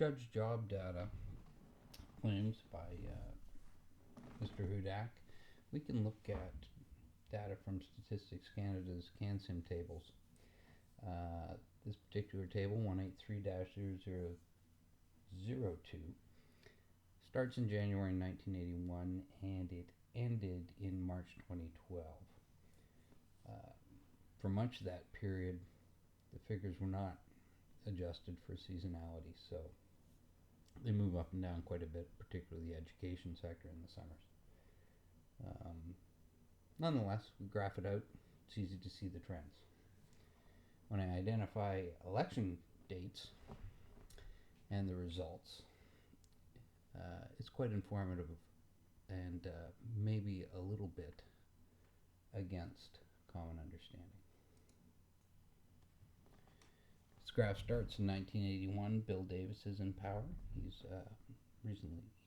judge job data claims by Mr. Hudak, we can look at data from Statistics Canada's CanSim tables. This particular table, 183-0002, starts in January 1981 and it ended in March 2012. For much of that period, the figures were not adjusted for seasonality, so they move up and down quite a bit, particularly the education sector in the summers. Nonetheless, we graph it out. It's easy to see the trends. When I identify election dates and the results, it's quite informative and maybe a little bit against common understanding. This graph starts in 1981. Bill Davis is in power. He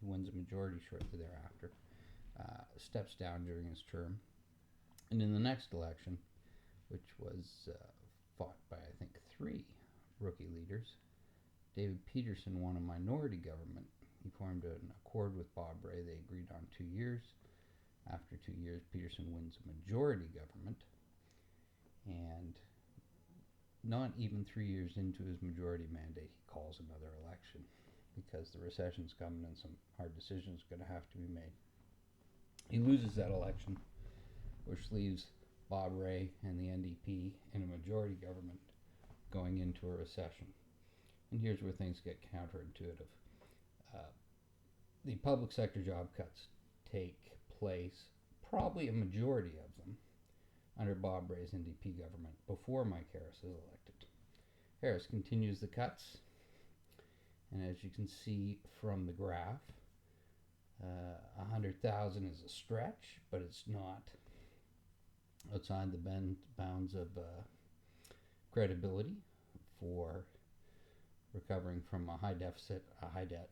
wins a majority shortly thereafter. Steps down during his term. And in the next election, which was fought by, I think, 3 rookie leaders, David Peterson won a minority government. He formed an accord with Bob Rae. They agreed on 2 years. After 2 years, Peterson wins a majority government. And not even 3 years into his majority mandate, he calls another election because the recession's coming and some hard decisions are going to have to be made. He loses that election, which leaves Bob Rae and the NDP in a majority government going into a recession. And here's where things get counterintuitive. The public sector job cuts take place, probably a majority of them, under Bob Rae's NDP government before Mike Harris is elected. Harris continues the cuts, and as you can see from the graph, 100,000 is a stretch, but it's not outside the bounds of credibility for recovering from a high deficit, a high debt,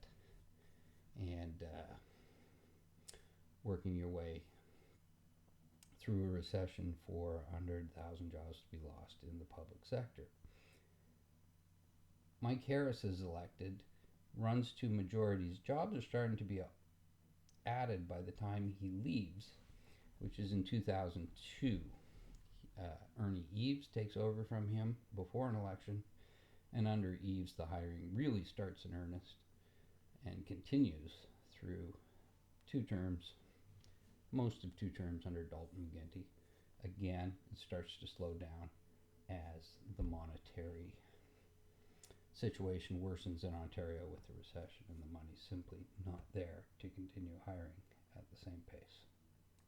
and working your way through a recession for 100,000 jobs to be lost in the public sector. Mike Harris is elected, runs to majorities. Jobs are starting to be added by the time he leaves, which is in 2002. Ernie Eves takes over from him before an election, and under Eves the hiring really starts in earnest and continues through 2 terms, most of 2 terms under Dalton McGuinty. Again, it starts to slow down as the monetary situation worsens in Ontario with the recession and the money's simply not there to continue hiring at the same pace.